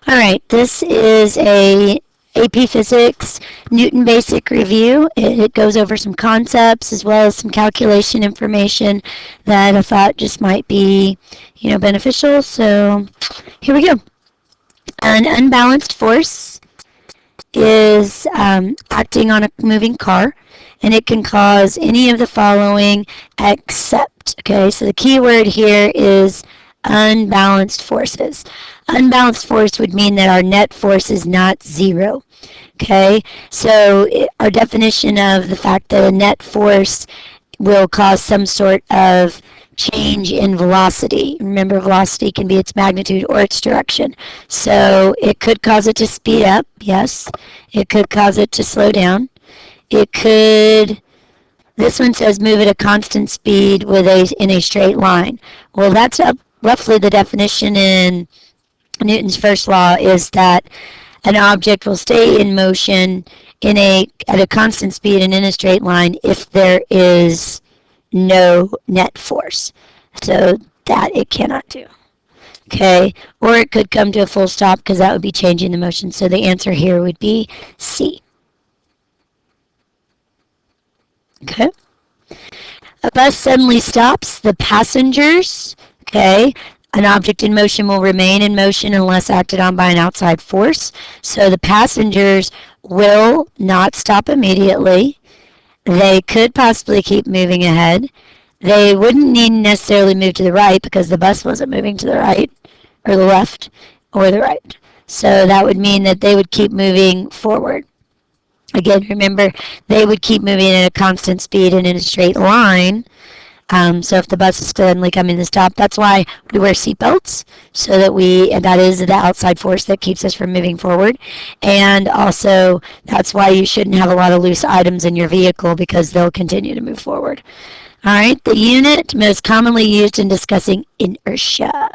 All right, this is a AP Physics Newton Basic Review. It goes over some concepts as well as some calculation information that I thought just might be, beneficial. So here we go. An unbalanced force is acting on a moving car, and it can cause any of the following except. Okay, so the key word here is unbalanced forces. Unbalanced force would mean that our net force is not zero. Okay, so our definition of the fact that a net force will cause some sort of change in velocity. Remember, velocity can be its magnitude or its direction. So it could cause it to speed up, yes. It could cause it to slow down. It could, this one says move at a constant speed in a straight line. Well, that's roughly the definition in Newton's first law, is that an object will stay in motion at a constant speed and in a straight line if there is no net force. So that it cannot do. Okay, or it could come to a full stop because that would be changing the motion. So the answer here would be C. Okay. A bus suddenly stops. The passengers, okay, an object in motion will remain in motion unless acted on by an outside force. So the passengers will not stop immediately. They could possibly keep moving ahead. They wouldn't need necessarily move to the right because the bus wasn't moving to the right or the left or the right. So that would mean that they would keep moving forward. Again, remember, they would keep moving at a constant speed and in a straight line. So if the bus is suddenly coming to stop, that's why we wear seatbelts, so that is the outside force that keeps us from moving forward. And also, that's why you shouldn't have a lot of loose items in your vehicle because they'll continue to move forward. All right, the unit most commonly used in discussing inertia.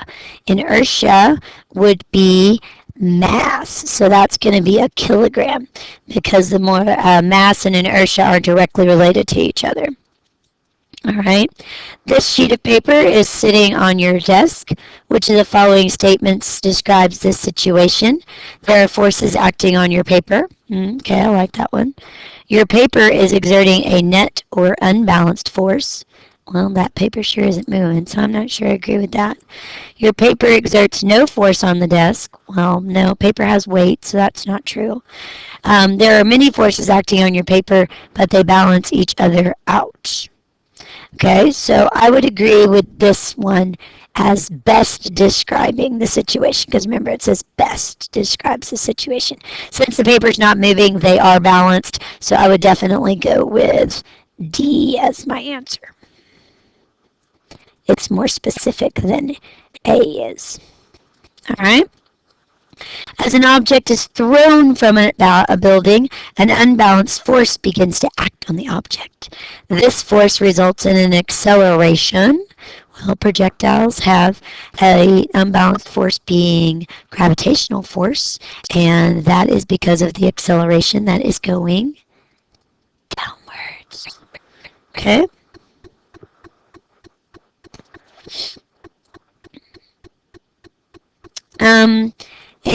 Inertia would be mass, so that's going to be a kilogram because the more mass and inertia are directly related to each other. All right, this sheet of paper is sitting on your desk. Which of the following statements describes this situation? There are forces acting on your paper. Okay, I like that one. Your paper is exerting a net or unbalanced force. Well, that paper sure isn't moving, so I'm not sure I agree with that. Your paper exerts no force on the desk. Well, no, paper has weight, so that's not true. There are many forces acting on your paper, but they balance each other out. Okay, so I would agree with this one as best describing the situation, because remember it says best describes the situation. Since the paper's not moving, they are balanced, so I would definitely go with D as my answer. It's more specific than A is. All right. As an object is thrown from a building, an unbalanced force begins to act on the object. This force results in an acceleration. Well, projectiles have an unbalanced force being gravitational force, and that is because of the acceleration that is going downwards. Okay?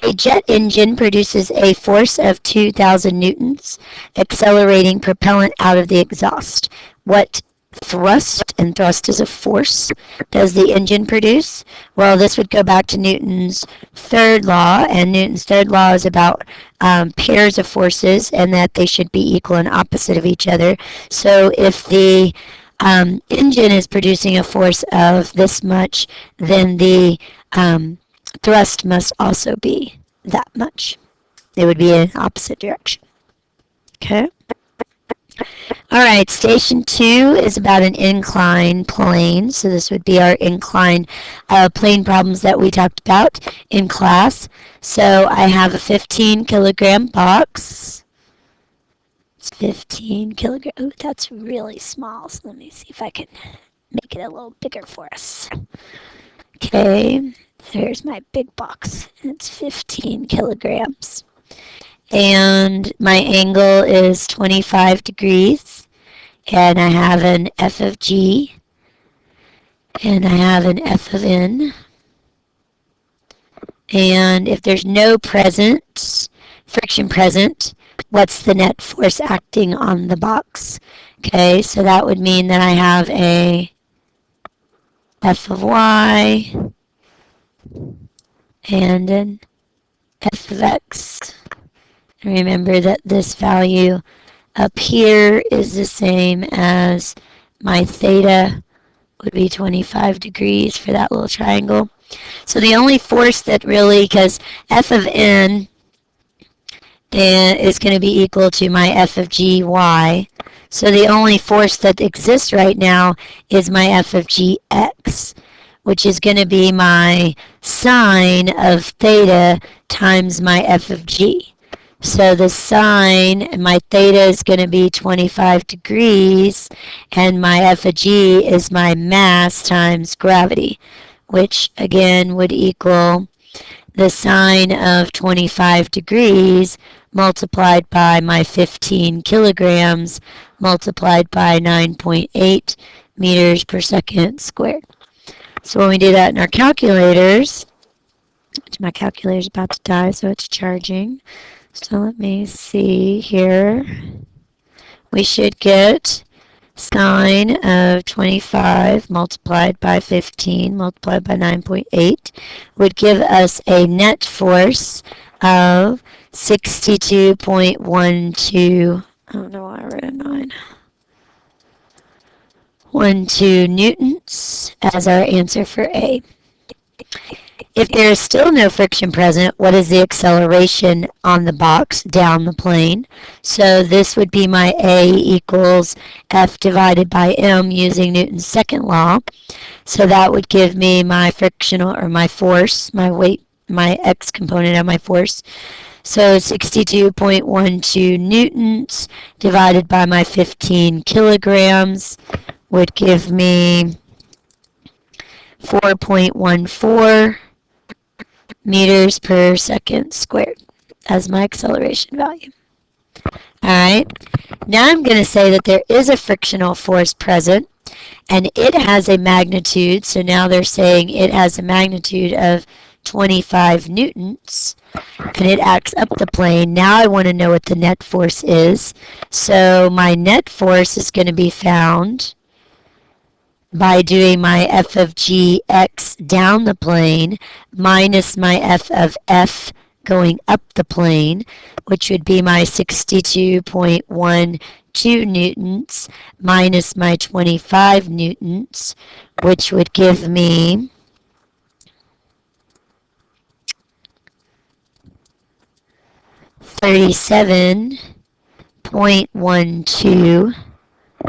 A jet engine produces a force of 2,000 newtons, accelerating propellant out of the exhaust. What thrust, and thrust is a force, does the engine produce? Well, this would go back to Newton's third law, and Newton's third law is about pairs of forces and that they should be equal and opposite of each other. So if the engine is producing a force of this much, then the thrust must also be that much. It would be in opposite direction. Okay? All right, station 2 is about an incline plane. So this would be our incline plane problems that we talked about in class. So I have a 15 kilogram box. It's 15 kilograms. Oh, that's really small. So let me see if I can make it a little bigger for us. Okay. There's my big box. It's 15 kilograms. And my angle is 25 degrees. And I have an F of G. And I have an F of N. And if there's no friction present, what's the net force acting on the box? Okay, so that would mean that I have a F of y and an F of x. Remember that this value up here is the same as my theta would be 25 degrees for that little triangle. So the only force that really, because F of n is going to be equal to my F of g y. So the only force that exists right now is my F of g x, which is going to be my sine of theta times my F of g. So the sine, my theta is going to be 25 degrees, and my F of g is my mass times gravity, which again would equal the sine of 25 degrees multiplied by my 15 kilograms multiplied by 9.8 meters per second squared. So when we do that in our calculators, my calculator's about to die, so it's charging. So let me see here. We should get sine of 25 multiplied by 15 multiplied by 9.8 would give us a net force of 62.12, I don't know why I wrote a 9, 12 newtons as our answer for A. If there is still no friction present, what is the acceleration on the box down the plane? So this would be my A equals F divided by M using Newton's second law. So that would give me my frictional, or my force, my weight, my X component of my force. So 62.12 newtons divided by my 15 kilograms would give me 4.14 meters per second squared as my acceleration value. Alright, now I'm going to say that there is a frictional force present and it has a magnitude, so now they're saying it has a magnitude of 25 newtons and it acts up the plane. Now I want to know what the net force is. So my net force is going to be found by doing my F of g x down the plane minus my F of f going up the plane, which would be my 62.12 newtons minus my 25 newtons, which would give me 37.12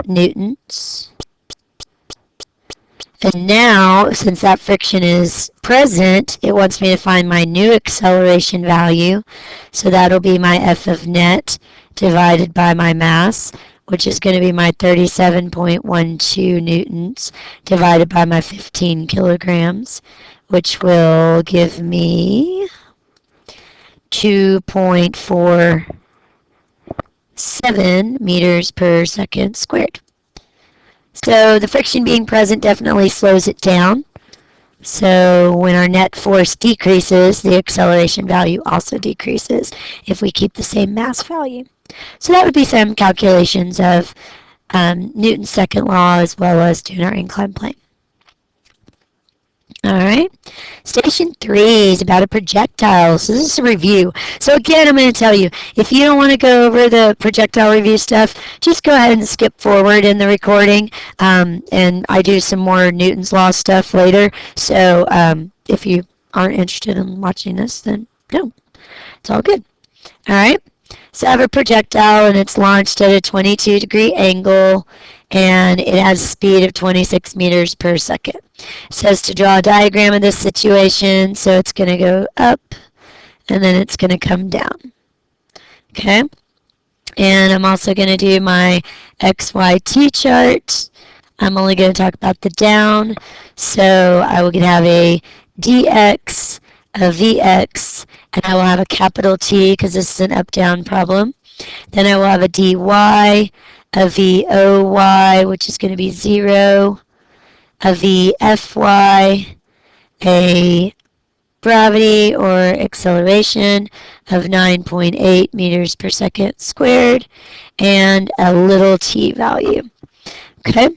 newtons. And now, since that friction is present, it wants me to find my new acceleration value. So that'll be my F of net divided by my mass, which is going to be my 37.12 newtons divided by my 15 kilograms, which will give me 2.47 meters per second squared. So the friction being present definitely slows it down. So when our net force decreases, the acceleration value also decreases if we keep the same mass value. So that would be some calculations of Newton's second law as well as doing our inclined plane. Alright, station 3 is about a projectile. So this is a review. So again, I'm going to tell you, if you don't want to go over the projectile review stuff, just go ahead and skip forward in the recording. And I do some more Newton's law stuff later. So if you aren't interested in watching this, then no, it's all good. Alright, so I have a projectile and it's launched at a 22-degree angle and it has a speed of 26 meters per second. It says to draw a diagram of this situation, so it's going to go up and then it's going to come down. Okay, and I'm also going to do my XYT chart. I'm only going to talk about the down, so I will have a dx, a vx, and I will have a capital T because this is an up-down problem. Then I will have a dy, a voy, which is going to be 0, a vfy, a gravity or acceleration of 9.8 meters per second squared, and a little t value. Okay,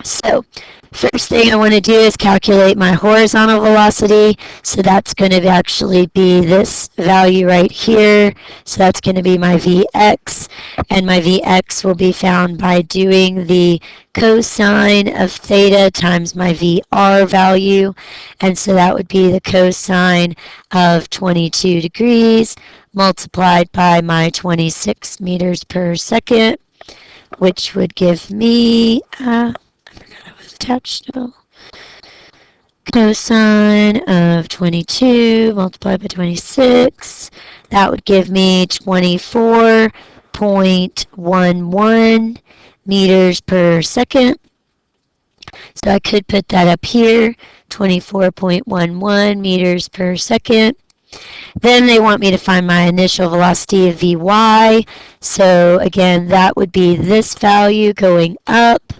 so first thing I want to do is calculate my horizontal velocity. So that's going to actually be this value right here. So that's going to be my Vx, and my Vx will be found by doing the cosine of theta times my Vr value. And so that would be the cosine of 22 degrees multiplied by my 26 meters per second, which would give me, attached now. Cosine of 22 multiplied by 26. That would give me 24.11 meters per second. So I could put that up here, 24.11 meters per second. Then they want me to find my initial velocity of Vy. So again, that would be this value going up.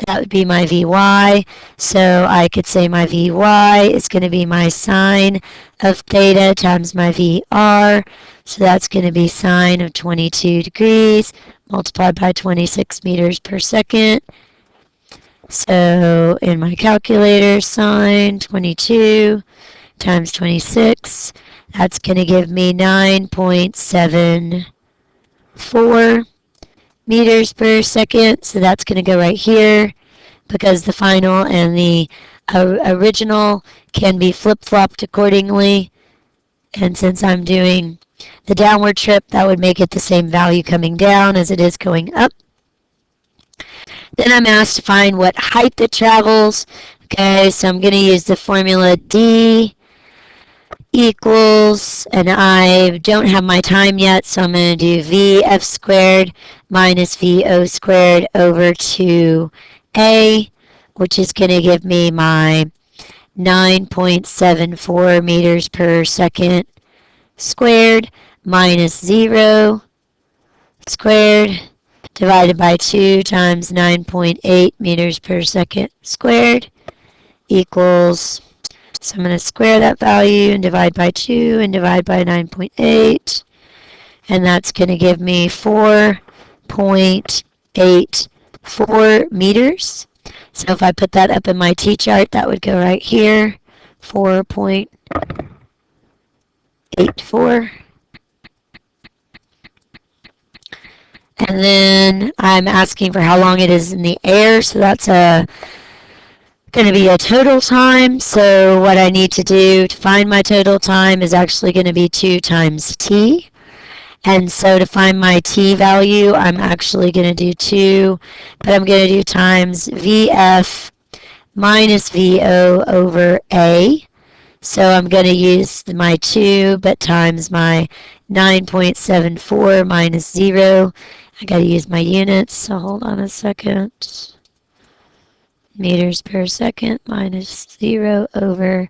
That would be my Vy. So I could say my Vy is going to be my sine of theta times my Vr. So that's going to be sine of 22 degrees multiplied by 26 meters per second. So in my calculator, sine 22 times 26, that's going to give me 9.74 meters per second. So that's going to go right here because the final and the original can be flip-flopped accordingly. And since I'm doing the downward trip, that would make it the same value coming down as it is going up. Then I'm asked to find what height it travels. Okay, so I'm going to use the formula D equals, and I don't have my time yet, so I'm going to do VF squared minus VO squared over 2A, which is going to give me my 9.74 meters per second squared minus 0 squared divided by 2 times 9.8 meters per second squared equals, so I'm going to square that value and divide by 2 and divide by 9.8, and that's going to give me 4.84 meters. So if I put that up in my T-chart, that would go right here, 4.84. And then I'm asking for how long it is in the air, so that's going to be a total time. So what I need to do to find my total time is actually going to be 2 times t. And so to find my t value, I'm actually going to do 2, but I'm going to do times Vf minus Vo over A. So I'm going to use my 2, but times my 9.74 minus 0. I got to use my units, so hold on a second. Meters per second minus 0 over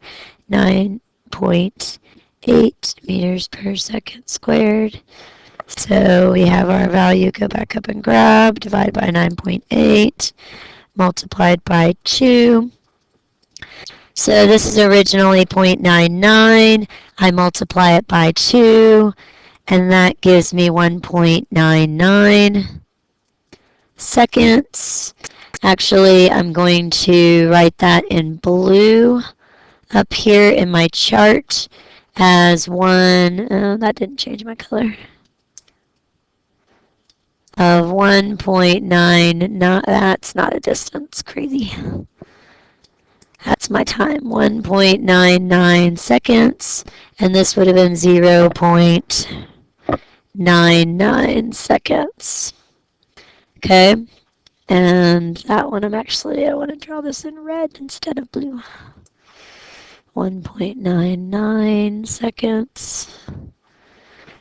9.8 meters per second squared. So we have our value, go back up and grab, divide by 9.8, multiplied by 2. So this is originally 0.99. I multiply it by 2, and that gives me 1.99 seconds. Actually, I'm going to write that in blue up here in my chart as that didn't change my color, of 1.99. That's not a distance, crazy. That's my time, 1.99 seconds, and this would have been 0.99 seconds. Okay, and that one I want to draw this in red instead of blue. 1.99 seconds.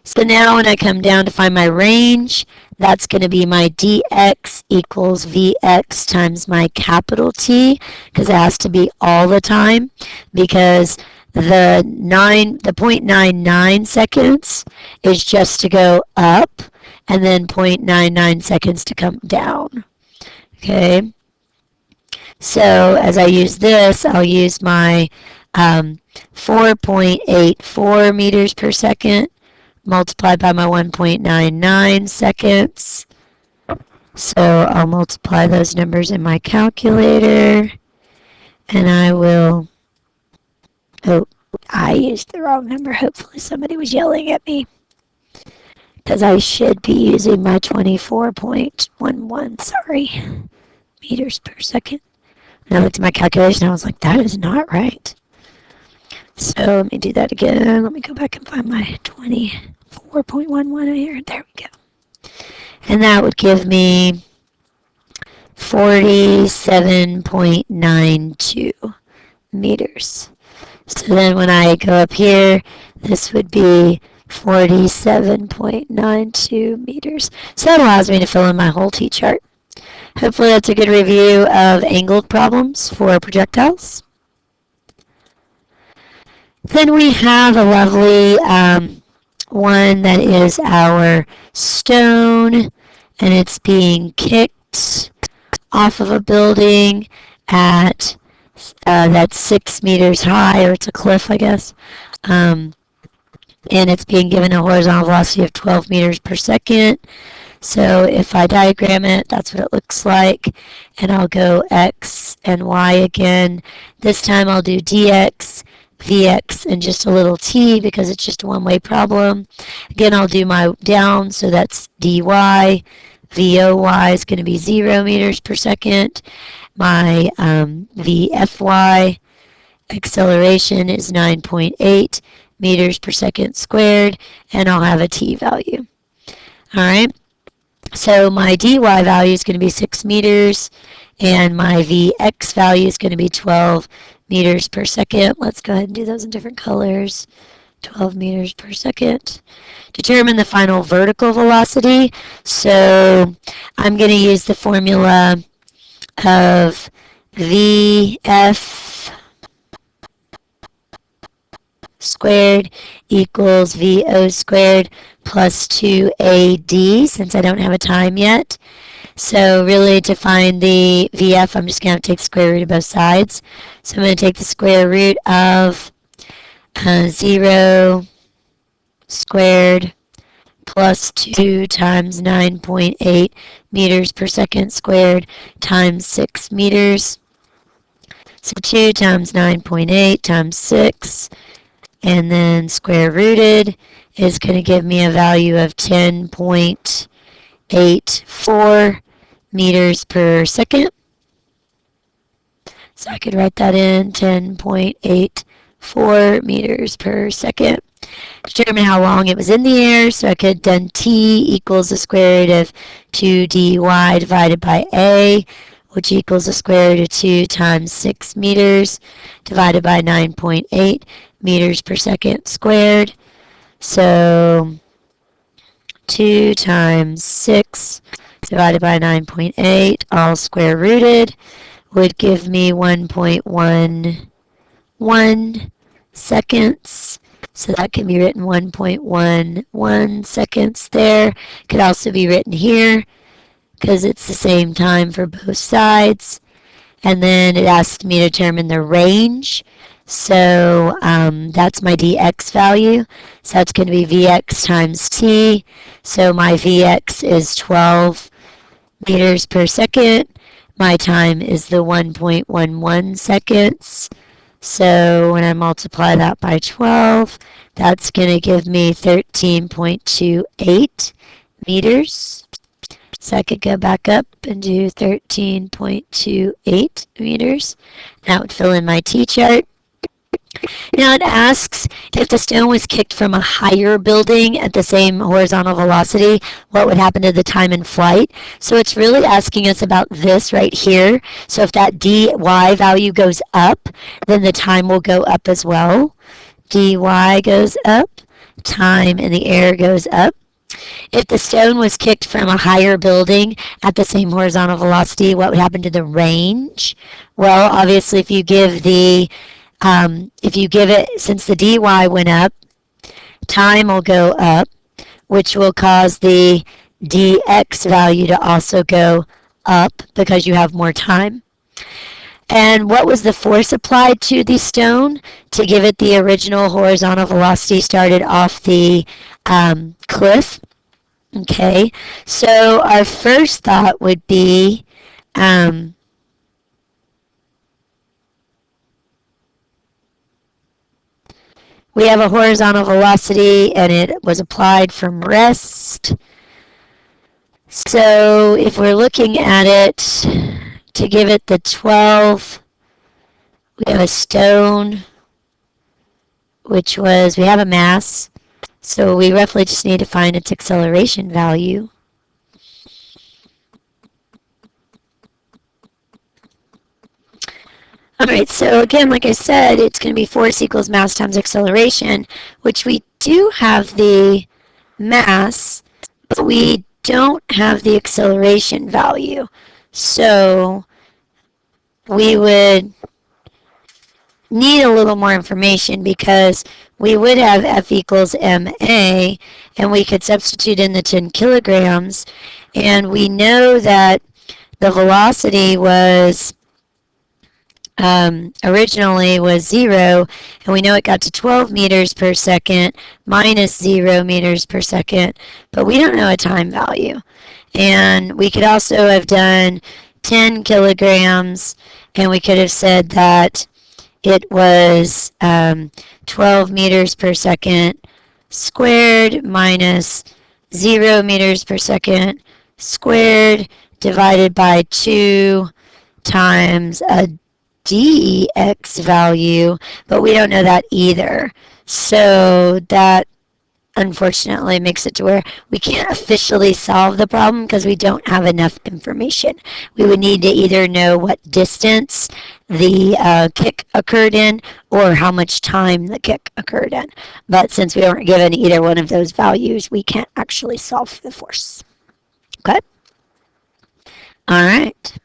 So now when I come down to find my range, that's going to be my dx equals vx times my capital T, because it has to be all the time, because the 0.99 seconds is just to go up, and then 0.99 seconds to come down. Okay. So as I use this, I'll use my 4.84 meters per second multiplied by my 1.99 seconds. So I'll multiply those numbers in my calculator, and I will, oh, I used the wrong number. Hopefully somebody was yelling at me, because I should be using my 24.11, sorry, meters per second. And I looked at my calculation, and I was like, that is not right. So let me do that again. Let me go back and find my 24.11 here. There we go. And that would give me 47.92 meters. So then when I go up here, this would be 47.92 meters. So that allows me to fill in my whole T-chart. Hopefully that's a good review of angled problems for projectiles. Then we have a lovely one that is our stone, and it's being kicked off of a building at that's 6 meters high, or it's a cliff, I guess. And it's being given a horizontal velocity of 12 meters per second. So if I diagram it, that's what it looks like. And I'll go X and Y again. This time I'll do dx, Vx, and just a little t because it's just a one-way problem. Again, I'll do my down, so that's dy. Voy is going to be 0 meters per second. My Vfy acceleration is 9.8 meters per second squared, and I'll have a t value. All right. So my dy value is going to be 6 meters, and my Vx value is going to be 12 meters per second. Let's go ahead and do those in different colors. 12 meters per second. Determine the final vertical velocity. So I'm going to use the formula of Vf squared equals Vo squared plus 2AD, since I don't have a time yet. So really, to find the Vf, I'm just going to have to take the square root of both sides. So I'm going to take the square root of 0 squared plus 2 times 9.8 meters per second squared times 6 meters. So 2 times 9.8 times 6, and then square rooted is going to give me a value of 10.84 meters per second. So I could write that in, 10.84 meters per second. Determine how long it was in the air, so I could then t equals the square root of 2 dy divided by a, which equals the square root of 2 times 6 meters divided by 9.8 meters per second squared. So 2 times 6 divided by 9.8, all square rooted, would give me 1.11 seconds. So that can be written 1.11 seconds there. Could also be written here because it's the same time for both sides. And then it asked me to determine the range. So that's my dx value. So that's going to be Vx times t. So my Vx is 12 meters per second. My time is the 1.11 seconds. So when I multiply that by 12, that's going to give me 13.28 meters. So I could go back up and do 13.28 meters. That would fill in my T-chart. Now it asks if the stone was kicked from a higher building at the same horizontal velocity, what would happen to the time in flight? So it's really asking us about this right here. So if that dy value goes up, then the time will go up as well. dy goes up, time in the air goes up. If the stone was kicked from a higher building at the same horizontal velocity, what would happen to the range? Well, obviously if you give it, since the dy went up, time will go up, which will cause the dx value to also go up because you have more time. And what was the force applied to the stone to give it the original horizontal velocity started off the cliff? Okay, so our first thought would be we have a horizontal velocity and it was applied from rest. So if we're looking at it to give it the 12, we have a stone, which was, we have a mass, so we roughly just need to find its acceleration value. Alright, so again, like I said, it's going to be force equals mass times acceleration, which we do have the mass, but we don't have the acceleration value. So we would need a little more information because we would have F equals ma, and we could substitute in the 10 kilograms, and we know that the velocity was originally was 0, and we know it got to 12 meters per second minus 0 meters per second, but we don't know a time value. And we could also have done 10 kilograms, and we could have said that it was 12 meters per second squared minus 0 meters per second squared divided by 2 times a dx value, but we don't know that either. So that unfortunately makes it to where we can't officially solve the problem because we don't have enough information. We would need to either know what distance the kick occurred in or how much time the kick occurred in. But since we weren't given either one of those values, we can't actually solve the force. Okay? All right.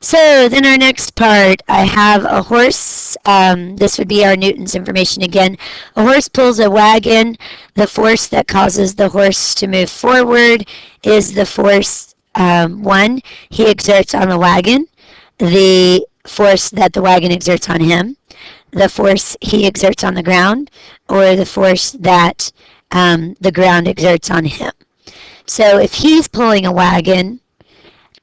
So then our next part, I have a horse. This would be our Newton's information again. A horse pulls a wagon. The force that causes the horse to move forward is the force, 1, he exerts on the wagon, the force that the wagon exerts on him, the force he exerts on the ground, or the force that the ground exerts on him. So if he's pulling a wagon,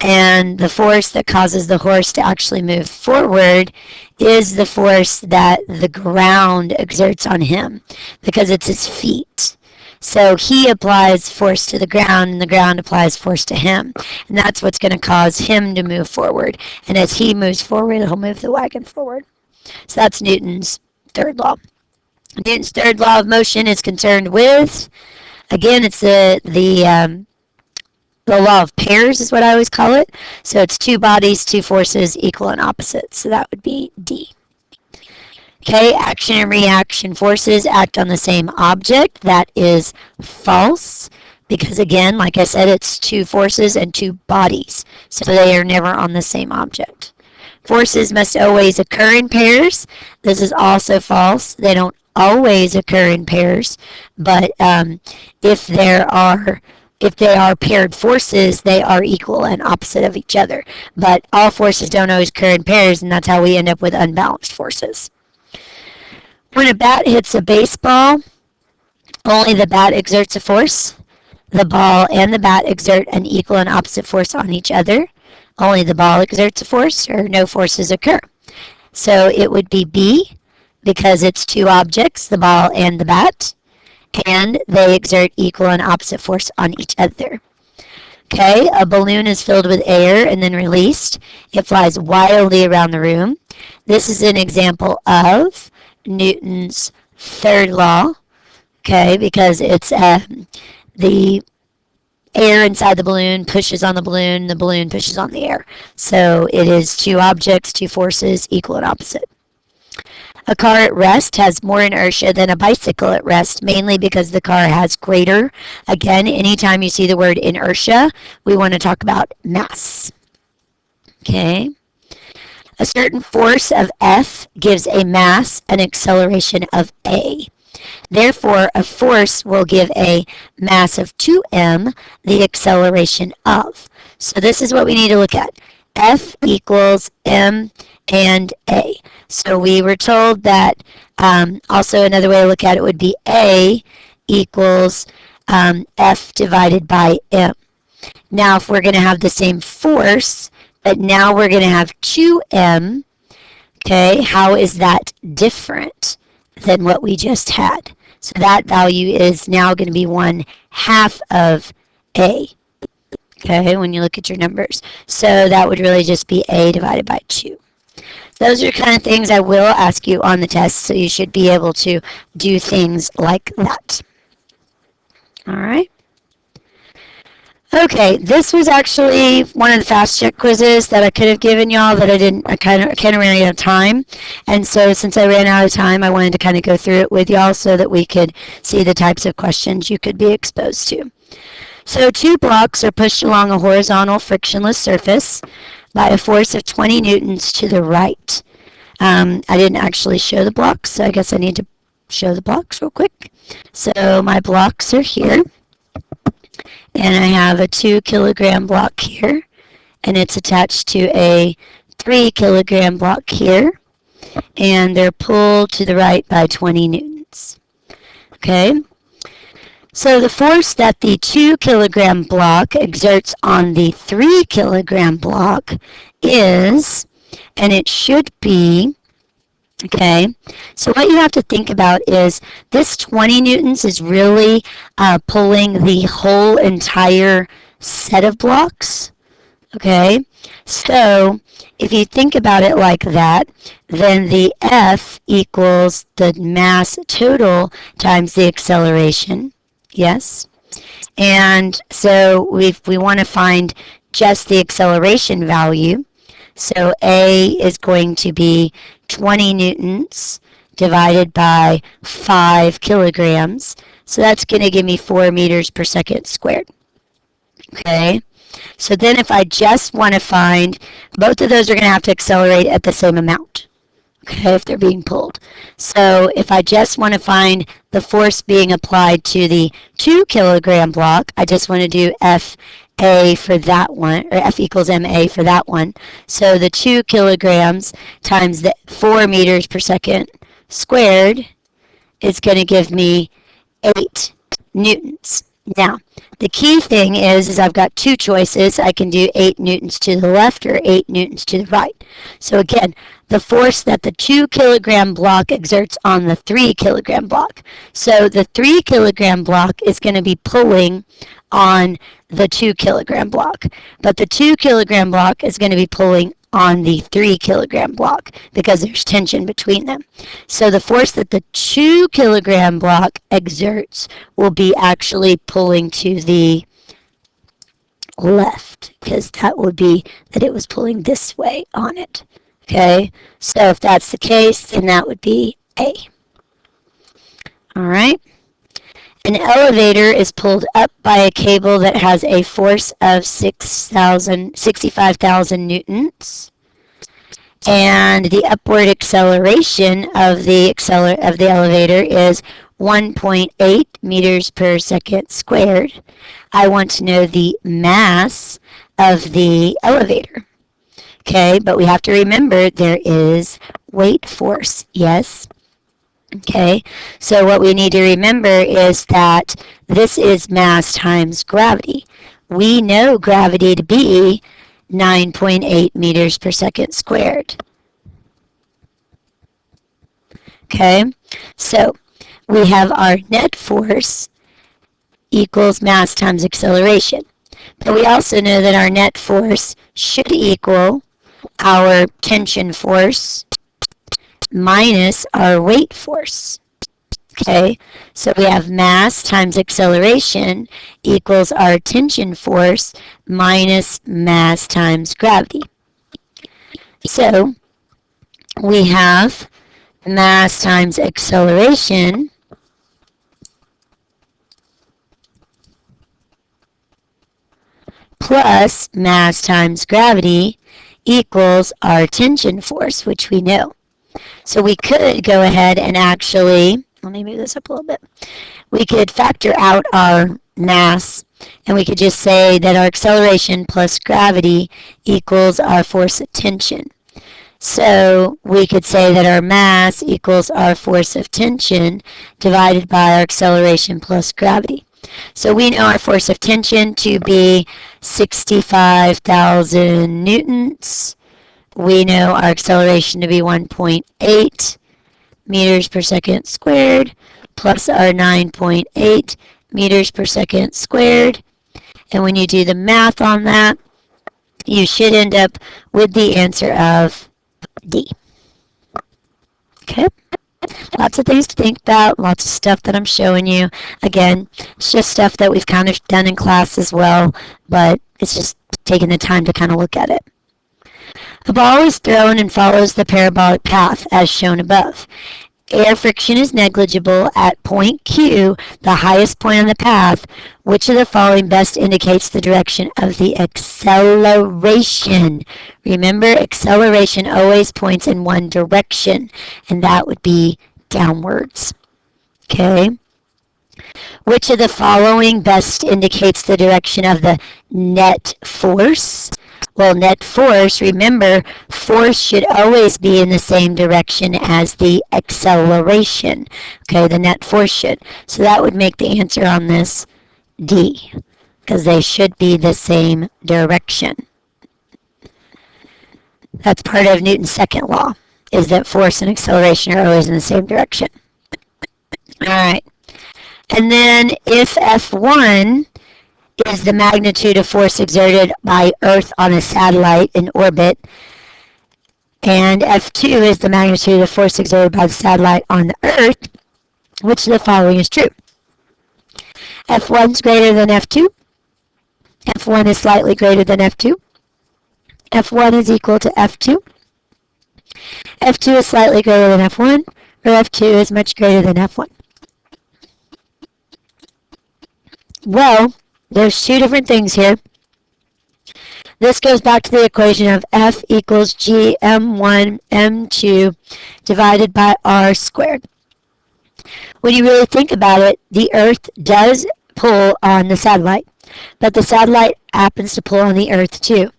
and the force that causes the horse to actually move forward is the force that the ground exerts on him because it's his feet. So he applies force to the ground and the ground applies force to him. And that's what's going to cause him to move forward. And as he moves forward, he'll move the wagon forward. So that's Newton's third law. Newton's third law of motion is concerned with, again, it's the law of pairs is what I always call it. So it's two bodies, two forces, equal and opposite. So that would be D. Okay, action and reaction forces act on the same object. That is false because, again, like I said, it's two forces and two bodies. So they are never on the same object. Forces must always occur in pairs. This is also false. They don't always occur in pairs, but if they are paired forces, they are equal and opposite of each other. But all forces don't always occur in pairs, and that's how we end up with unbalanced forces. When a bat hits a baseball, only the bat exerts a force. The ball and the bat exert an equal and opposite force on each other. Only the ball exerts a force, or no forces occur. So it would be B, because it's two objects, the ball and the bat, and they exert equal and opposite force on each other. Okay, a balloon is filled with air and then released. It flies wildly around the room. This is an example of Newton's third law, okay, because it's the air inside the balloon pushes on the balloon pushes on the air. So it is two objects, two forces, equal and opposite. A car at rest has more inertia than a bicycle at rest, mainly because the car has greater. Again, anytime you see the word inertia, we want to talk about mass. Okay. A certain force of F gives a mass and acceleration of A. Therefore, a force will give a mass of 2m, the acceleration of. So this is what we need to look at. F equals M and A. So we were told that also another way to look at it would be A equals F divided by M. Now if we're going to have the same force, but now we're going to have 2M, okay, how is that different than what we just had? So that value is now going to be 1/2 of A, okay, when you look at your numbers. So that would really just be A divided by 2. Those are kind of things I will ask you on the test, so you should be able to do things like that. All right. Okay, this was actually one of the fast check quizzes that I could have given y'all that I didn't. I kind of ran out of time, and so since I ran out of time, I wanted to kind of go through it with y'all so that we could see the types of questions you could be exposed to. So 2 blocks are pushed along a horizontal frictionless surface by a force of 20 newtons to the right. I didn't actually show the blocks, so I guess I need to show the blocks real quick. So my blocks are here. And I have a 2 kilogram block here, and it's attached to a 3 kilogram block here, and they're pulled to the right by 20 newtons. Okay, so the force that the 2 kilogram block exerts on the 3 kilogram block is, and it should be, okay, so what you have to think about is this 20 newtons is really pulling the whole entire set of blocks, okay? So if you think about it like that, then the F equals the mass total times the acceleration, yes? And so we want to find just the acceleration value. So A is going to be 20 newtons divided by 5 kilograms. So that's going to give me 4 meters per second squared. Okay, so then if I just want to find, both of those are going to have to accelerate at the same amount, okay, if they're being pulled. So if I just want to find the force being applied to the 2 kilogram block, I just want to do FA for that one, or F equals MA for that one. So the 2 kilograms times the 4 meters per second squared is going to give me 8 newtons. Now, the key thing is I've got 2 choices. I can do 8 newtons to the left or 8 newtons to the right. So again, the force that the 2 kilogram block exerts on the 3 kilogram block. So the 3 kilogram block is going to be pulling on the 2 kilogram block, but the 2 kilogram block is going to be pulling on the 3 kilogram block because there's tension between them. So the force that the 2 kilogram block exerts will be actually pulling to the left, because that would be that it was pulling this way on it. Okay, so if that's the case, then that would be A. All right. An elevator is pulled up by a cable that has a force of 65,000 newtons, and the upward acceleration of the elevator is 1.8 meters per second squared. I want to know the mass of the elevator. Okay, but we have to remember there is weight force, yes? Okay, so what we need to remember is that this is mass times gravity. We know gravity to be 9.8 meters per second squared. Okay, so we have our net force equals mass times acceleration. But we also know that our net force should equal our tension force minus our weight force. Okay, so we have mass times acceleration equals our tension force minus mass times gravity. So we have mass times acceleration plus mass times gravity equals our tension force, which we know. So we could go ahead and actually, let me move this up a little bit. We could factor out our mass And we could just say that our acceleration plus gravity equals our force of tension. So we could say that our mass equals our force of tension divided by our acceleration plus gravity. So we know our force of tension to be 65,000 newtons. We know our acceleration to be 1.8 meters per second squared plus our 9.8 meters per second squared. And when you do the math on that, you should end up with the answer of D. Okay? Lots of things to think about, lots of stuff that I'm showing you. Again, it's just stuff that we've kind of done in class as well, but it's just taking the time to kind of look at it. A ball is thrown and follows the parabolic path as shown above. Air friction is negligible at point Q, the highest point on the path. Which of the following best indicates the direction of the acceleration? Remember, acceleration always points in one direction, and that would be downwards. Okay? Which of the following best indicates the direction of the net force? Well, net force, remember, force should always be in the same direction as the acceleration. Okay, the net force should. So that would make the answer on this D, because they should be the same direction. That's part of Newton's second law, is that force and acceleration are always in the same direction. All right. And then if F1 is the magnitude of force exerted by Earth on a satellite in orbit, and F2 is the magnitude of force exerted by the satellite on the Earth, which of the following is true? F1 is greater than F2. F1 is slightly greater than F2. F1 is equal to F2. F2 is slightly greater than F1, or F2 is much greater than F1. Well, there's two different things here. This goes back to the equation of F equals G M1 M2 divided by R squared. When you really think about it, the Earth does pull on the satellite, but the satellite happens to pull on the Earth too.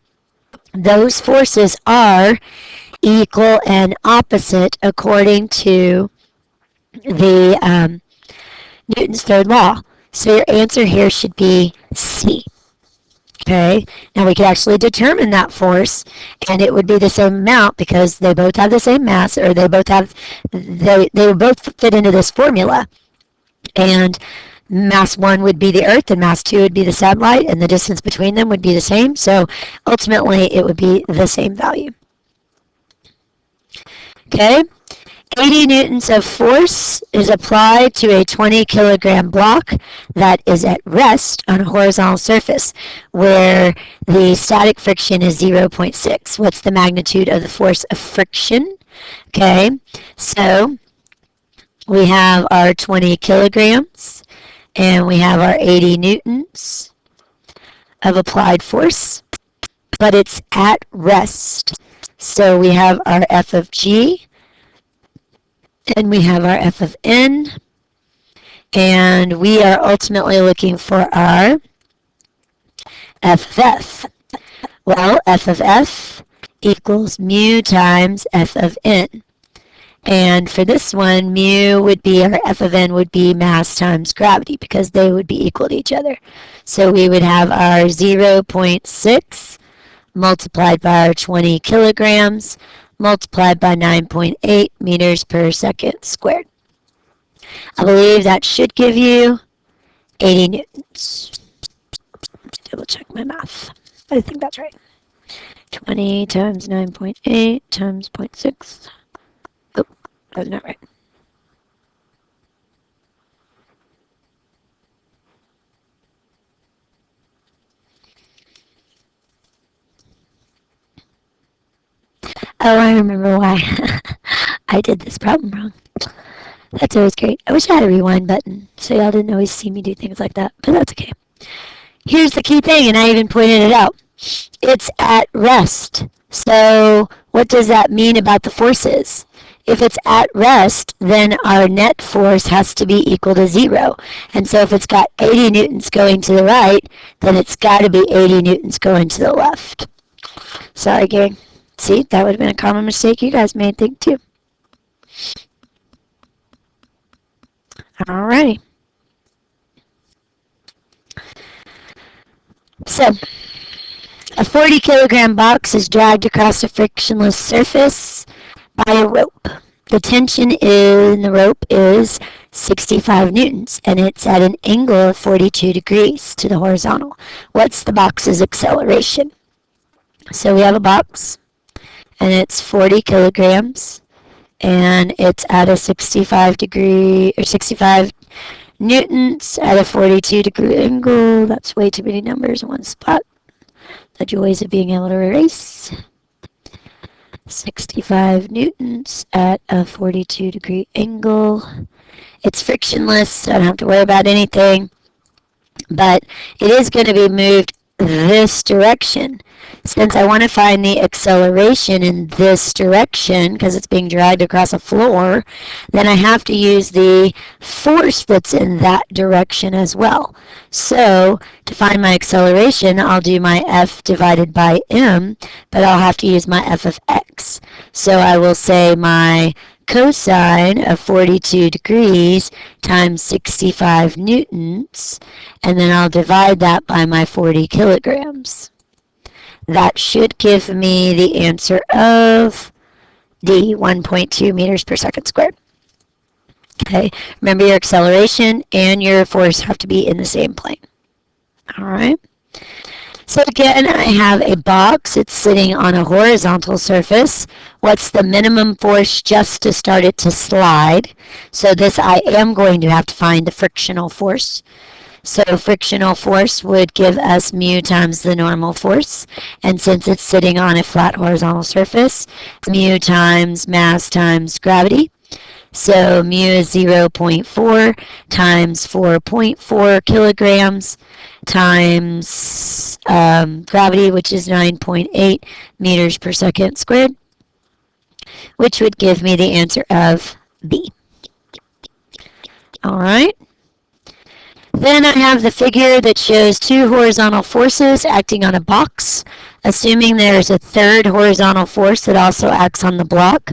Those forces are equal and opposite according to the Newton's third law. So your answer here should be C. Okay, now we could actually determine that force, and it would be the same amount because they both have the same mass, or they both fit into this formula. And mass 1 would be the Earth, and mass 2 would be the satellite, and the distance between them would be the same. So ultimately, it would be the same value. Okay. 80 newtons of force is applied to a 20 kilogram block that is at rest on a horizontal surface where the static friction is 0.6. What's the magnitude of the force of friction? Okay, so we have our 20 kilograms and we have our 80 newtons of applied force, but it's at rest. So we have our F of G, and we have our F of N, and we are ultimately looking for our F of F. Well, F of F equals mu times F of N. And for this one, mu would be, our F of N would be mass times gravity because they would be equal to each other. So we would have our 0.6 multiplied by our 20 kilograms multiplied by 9.8 meters per second squared. I believe that should give you 80 newtons. Double check my math. I think that's right. 20 times 9.8 times 0.6. Oh, that was not right. Oh, I remember why I did this problem wrong. That's always great. I wish I had a rewind button so y'all didn't always see me do things like that, but that's okay. Here's the key thing, and I even pointed it out. It's at rest. So what does that mean about the forces? if it's at rest, then our net force has to be equal to 0. And so if it's got 80 newtons going to the right, then it's got to be 80 newtons going to the left. Sorry, gang. See, that would have been a common mistake you guys may think too. Alrighty. So, a 40 kilogram box is dragged across a frictionless surface by a rope. The tension in the rope is 65 newtons, and it's at an angle of 42 degrees to the horizontal. What's the box's acceleration? So we have a box, and it's 40 kilograms, and it's at a 65 newtons at a 42 degree angle. That's way too many numbers in one spot. The joys of being able to erase. 65 newtons at a 42 degree angle. It's frictionless, so I don't have to worry about anything. But it is going to be moved this direction. Since I want to find the acceleration in this direction, because it's being dragged across a floor, then I have to use the force that's in that direction as well. So to find my acceleration, I'll do my F divided by M, but I'll have to use my F of X. So I will say my cosine of 42 degrees times 65 newtons, and then I'll divide that by my 40 kilograms. That should give me the answer of D, 1.2 meters per second squared. Okay, remember your acceleration and your force have to be in the same plane. All right. So again, I have a box. It's sitting on a horizontal surface. What's the minimum force just to start it to slide? So this I am going to have to find the frictional force. So frictional force would give us mu times the normal force. And since it's sitting on a flat horizontal surface, mu times mass times gravity. So mu is 0.4 times 4.4 kilograms times gravity, which is 9.8 meters per second squared, which would give me the answer of B. All right. Then I have the figure that shows two horizontal forces acting on a box. Assuming there's a third horizontal force that also acts on the block,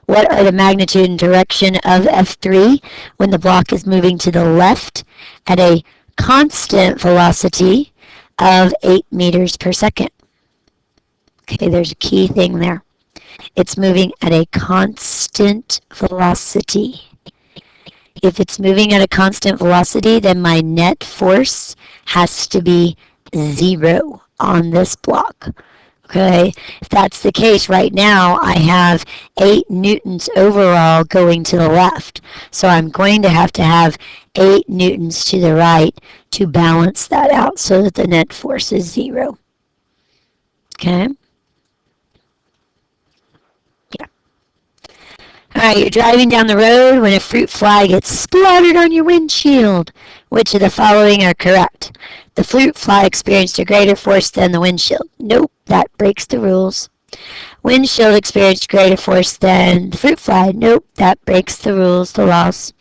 what are the magnitude and direction of F3 when the block is moving to the left at a constant velocity of 8 meters per second? Okay, there's a key thing there. It's moving at a constant velocity. If it's moving at a constant velocity, then my net force has to be 0 on this block. Okay, if that's the case right now, I have 8 newtons overall going to the left. So I'm going to have 8 newtons to the right to balance that out so that the net force is 0. Okay. Alright, you're driving down the road when a fruit fly gets splattered on your windshield. Which of the following are correct? The fruit fly experienced a greater force than the windshield. Nope, that breaks the rules. Windshield experienced greater force than the fruit fly. Nope, that breaks the rules, the laws.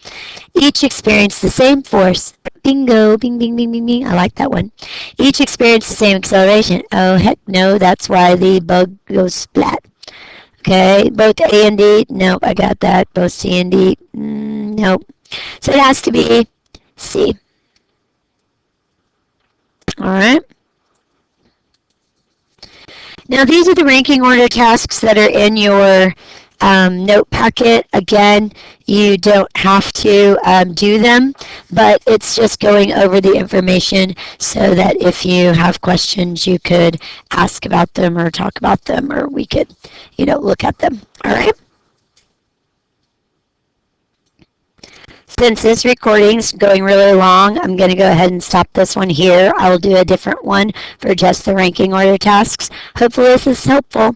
Each experienced the same force. Bingo, bing, bing, bing, bing, bing. I like that one. Each experienced the same acceleration. Oh, heck no, that's why the bug goes splat. Okay, both A and D, nope, I got that. Both C and D, nope. So it has to be C. All right. Now these are the ranking order tasks that are in your note packet. Again, you don't have to do them, but it's just going over the information so that if you have questions, you could ask about them or talk about them, or we could, look at them. All right. Since this recording is going really long, I'm going to go ahead and stop this one here. I will do a different one for just the ranking order tasks. Hopefully this is helpful.